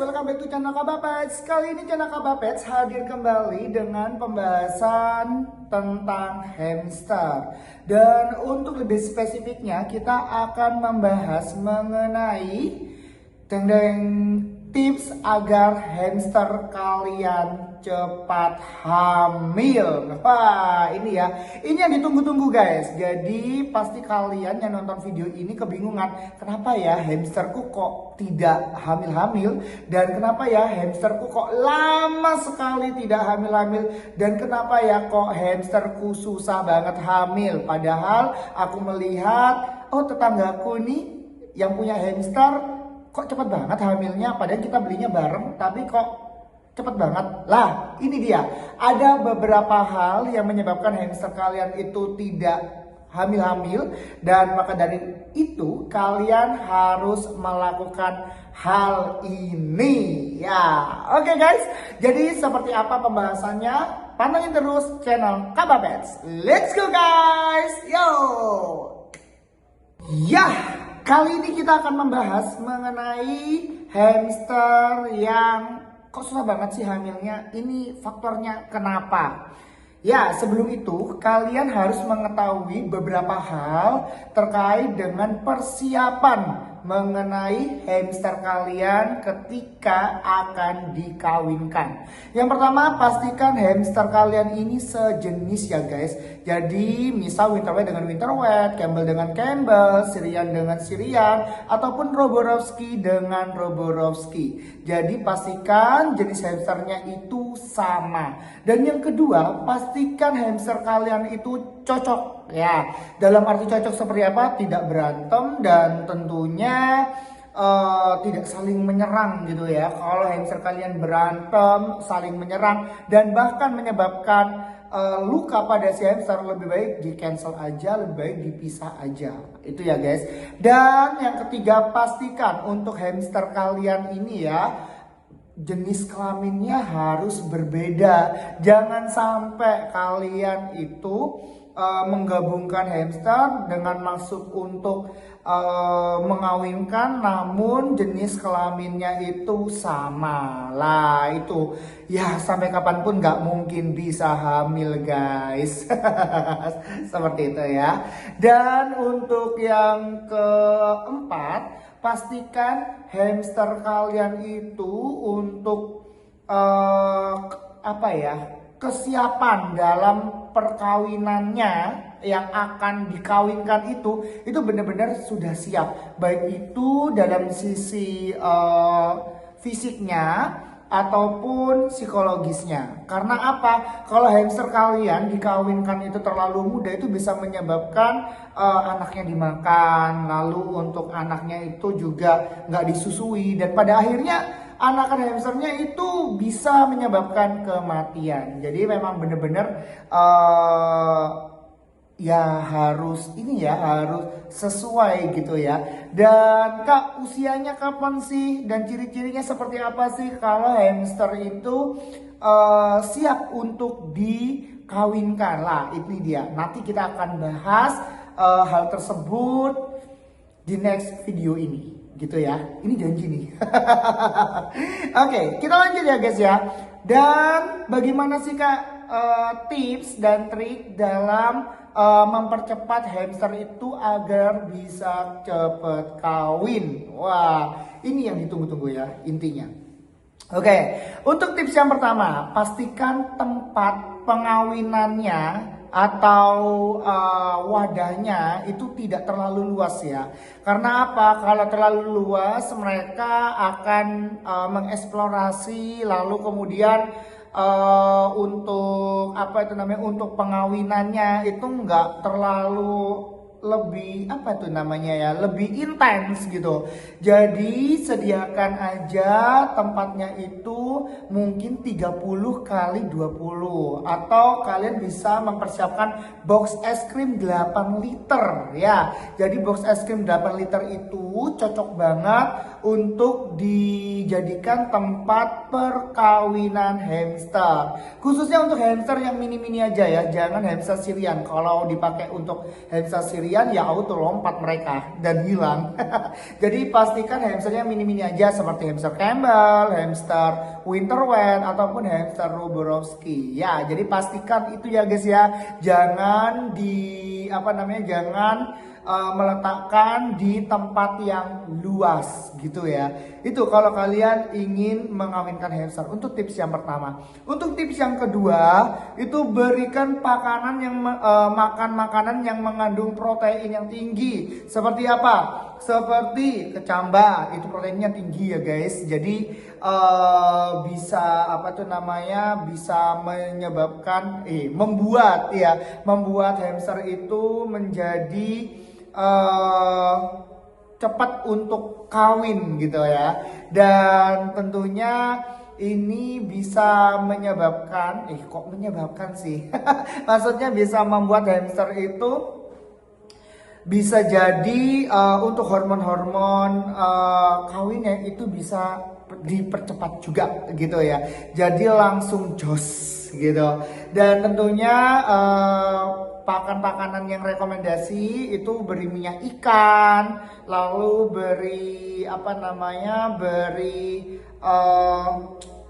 welcome back to channel Kabapets. Kali ini channel Kabapets hadir kembali dengan pembahasan tentang hamster. Dan untuk lebih spesifiknya kita akan membahas mengenai tips agar hamster kalian cepat hamil. Wah, ini ya. Ini yang ditunggu-tunggu guys. Jadi pasti kalian yang nonton video ini kebingungan, kenapa ya hamsterku kok tidak hamil-hamil, dan kenapa ya hamsterku kok lama sekali tidak hamil-hamil, dan kenapa ya kok hamsterku susah banget hamil. Padahal aku melihat, oh tetanggaku nih yang punya hamster kok cepet banget hamilnya, padahal kita belinya bareng tapi kok cepet banget. Lah, ini dia. Ada beberapa hal yang menyebabkan hamster kalian itu tidak hamil-hamil, dan maka dari itu kalian harus melakukan hal ini. Ya, oke guys. Jadi seperti apa pembahasannya? Pantengin terus channel Kabapets. Let's go guys. Yo. Ya, kali ini kita akan membahas mengenai hamster yang kok susah banget sih hamilnya. Ini faktornya kenapa? Ya, sebelum itu kalian harus mengetahui beberapa hal terkait dengan persiapan mengenai hamster kalian ketika akan dikawinkan. Yang pertama, pastikan hamster kalian ini sejenis ya guys. Jadi misal winter white dengan winter white, Campbell dengan Campbell, Syrian dengan Syrian, ataupun Roborowski dengan Roborowski. Jadi pastikan jenis hamsternya itu sama. Dan yang kedua, pastikan hamster kalian itu cocok. Ya, dalam arti cocok seperti apa? Tidak berantem dan tentunya tidak saling menyerang gitu ya. Kalau hamster kalian berantem, saling menyerang, dan bahkan menyebabkan luka pada si hamster, lebih baik di cancel aja, lebih baik dipisah aja. Itu ya guys. Dan yang ketiga, pastikan untuk hamster kalian ini ya, jenis kelaminnya harus berbeda. Jangan sampai kalian itu menggabungkan hamster dengan maksud untuk mengawinkan, namun jenis kelaminnya itu sama. Lah itu ya, sampai kapanpun nggak mungkin bisa hamil guys. Seperti itu ya. Dan untuk yang keempat, pastikan hamster kalian itu untuk kesiapan dalam perkawinannya yang akan dikawinkan itu benar-benar sudah siap, baik itu dalam sisi fisiknya ataupun psikologisnya. Karena apa? Kalau hamster kalian dikawinkan itu terlalu muda, itu bisa menyebabkan anaknya dimakan, lalu untuk anaknya itu juga nggak disusui, dan pada akhirnya anakan hamsternya itu bisa menyebabkan kematian. Jadi memang benar-benar ya harus sesuai gitu ya. Dan Kak, usianya kapan sih dan ciri-cirinya seperti apa sih kalau hamster itu siap untuk dikawinkan? Lah, ini dia. Nanti kita akan bahas hal tersebut di next video ini. Gitu ya, ini janji nih. Oke, kita lanjut ya guys ya. Dan bagaimana sih Kak tips dan trik dalam mempercepat hamster itu agar bisa cepet kawin? Wah, ini yang ditunggu-tunggu ya intinya. Oke, untuk tips yang pertama, pastikan tempat pengawinannya atau wadahnya itu tidak terlalu luas ya. Karena apa? Kalau terlalu luas, mereka akan mengeksplorasi, lalu kemudian untuk pengawinannya itu nggak terlalu lebih intens gitu. Jadi sediakan aja tempatnya itu mungkin 30 kali 20, atau kalian bisa mempersiapkan box es krim 8 liter ya. Jadi box es krim 8 liter itu cocok banget untuk dijadikan tempat perkawinan hamster. Khususnya untuk hamster yang mini-mini aja ya, jangan hamster Syrian. Kalau dipakai untuk hamster Syrian kalian ya auto lompat mereka dan hilang. Jadi pastikan hamsternya mini-mini aja seperti hamster Campbell, hamster Winterwear ataupun hamster Roborowski. Ya, jadi pastikan itu ya guys ya. Jangan jangan meletakkan di tempat yang luas gitu ya. Itu kalau kalian ingin mengawinkan hamster. Untuk tips yang pertama. Untuk tips yang kedua, itu berikan makan makanan yang mengandung protein yang tinggi. Seperti apa? Seperti kecamba, itu proteinnya tinggi ya guys. Jadi bisa membuat hamster itu menjadi cepat untuk kawin gitu ya. Dan tentunya ini bisa maksudnya bisa membuat hamster itu bisa jadi untuk hormon-hormon kawinnya itu bisa dipercepat juga gitu ya. Jadi langsung jos gitu. Dan tentunya pakan-pakanan yang rekomendasi itu beri minyak ikan, lalu beri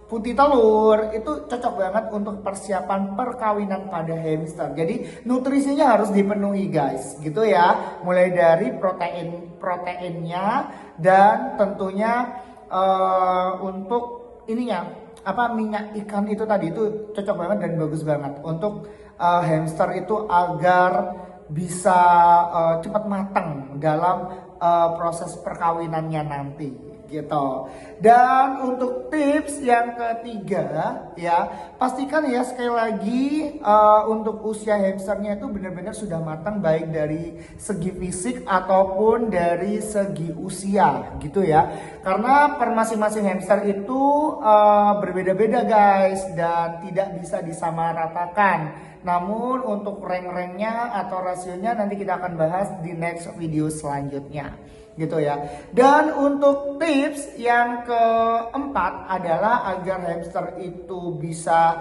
putih telur. Itu cocok banget untuk persiapan perkawinan pada hamster. Jadi nutrisinya harus dipenuhi guys, gitu ya. Mulai dari proteinnya dan tentunya untuk minyak ikan itu tadi itu cocok banget dan bagus banget untuk hamster itu agar bisa cepat matang dalam proses perkawinannya nanti gitu. Dan untuk tips yang ketiga ya, pastikan ya sekali lagi untuk usia hamsternya itu benar-benar sudah matang, baik dari segi fisik ataupun dari segi usia gitu ya. Karena per masing-masing hamster itu berbeda-beda guys dan tidak bisa disamaratakan. Namun untuk rank-ranknya atau rasionya nanti kita akan bahas di next video selanjutnya gitu ya. Dan untuk tips yang keempat adalah agar hamster itu bisa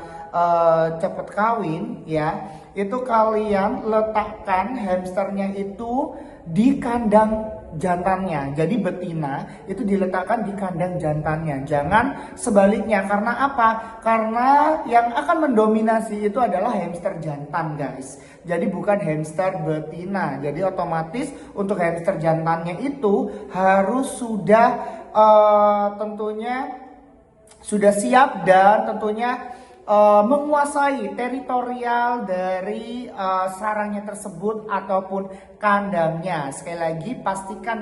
cepat kawin ya, itu kalian letakkan hamsternya itu di kandang jantannya. Jadi betina itu diletakkan di kandang jantannya, jangan sebaliknya. Karena apa? Karena yang akan mendominasi itu adalah hamster jantan guys, jadi bukan hamster betina. Jadi otomatis untuk hamster jantannya itu harus tentunya sudah siap dan tentunya menguasai teritorial dari sarangnya tersebut ataupun kandangnya. Sekali lagi pastikan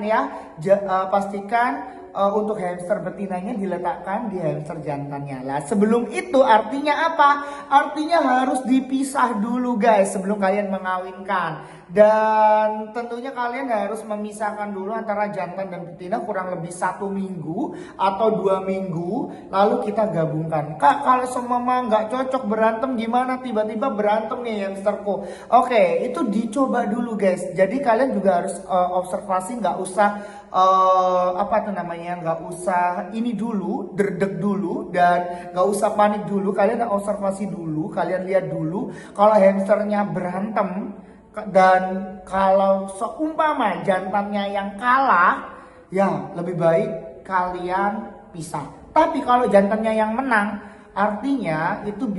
untuk hamster betinanya diletakkan di hamster jantannya. Lah sebelum itu artinya apa? Artinya harus dipisah dulu guys sebelum kalian mengawinkan. Dan tentunya kalian harus memisahkan dulu antara jantan dan betina kurang lebih 1 minggu atau 2 minggu. Lalu kita gabungkan. Kak, kalau semua nggak cocok berantem gimana? Tiba-tiba berantem nih hamsterku. Oke, itu dicoba dulu guys. Jadi kalian juga harus observasi, nggak usah derdek dulu dan nggak usah panik dulu. Kalian observasi dulu, kalian lihat dulu kalau hamsternya berantem. Dan kalau seumpama jantannya yang kalah, ya lebih baik kalian pisah. Tapi kalau jantannya yang menang, artinya itu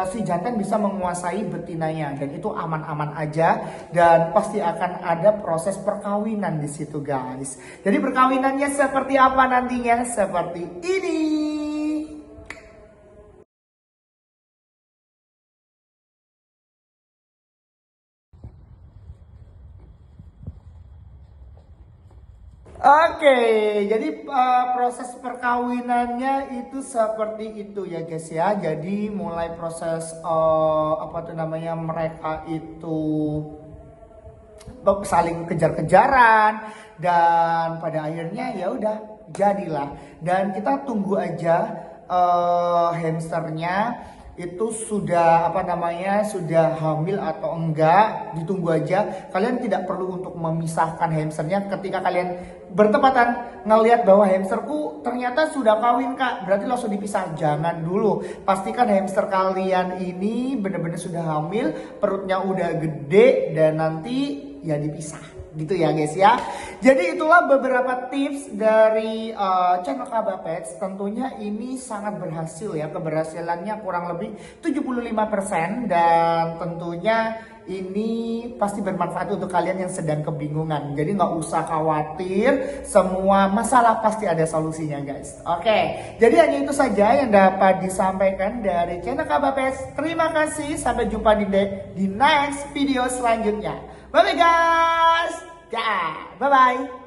si jantan bisa menguasai betinanya dan itu aman-aman aja dan pasti akan ada proses perkawinan di situ guys. Jadi perkawinannya seperti apa nantinya? Seperti ini. Oke, jadi proses perkawinannya itu seperti itu ya guys ya. Jadi mulai proses mereka itu saling kejar-kejaran dan pada akhirnya ya udah jadilah. Dan kita tunggu aja hamsternya itu sudah sudah hamil atau enggak, ditunggu aja. Kalian tidak perlu untuk memisahkan hamsternya ketika kalian bertepatan ngelihat bahwa hamsterku ternyata sudah kawin kak, berarti langsung dipisah. Jangan dulu, pastikan hamster kalian ini benar-benar sudah hamil, perutnya udah gede dan nanti ya dipisah. gitu ya guys ya. Jadi itulah beberapa tips dari channel Kabapets. Tentunya ini sangat berhasil ya, keberhasilannya kurang lebih 75%, dan tentunya ini pasti bermanfaat untuk kalian yang sedang kebingungan. Jadi nggak usah khawatir, semua masalah pasti ada solusinya guys. Oke, jadi hanya itu saja yang dapat disampaikan dari channel Kabapets. Terima kasih, sampai jumpa di next video selanjutnya. Bye bye guys. Ya, bye bye.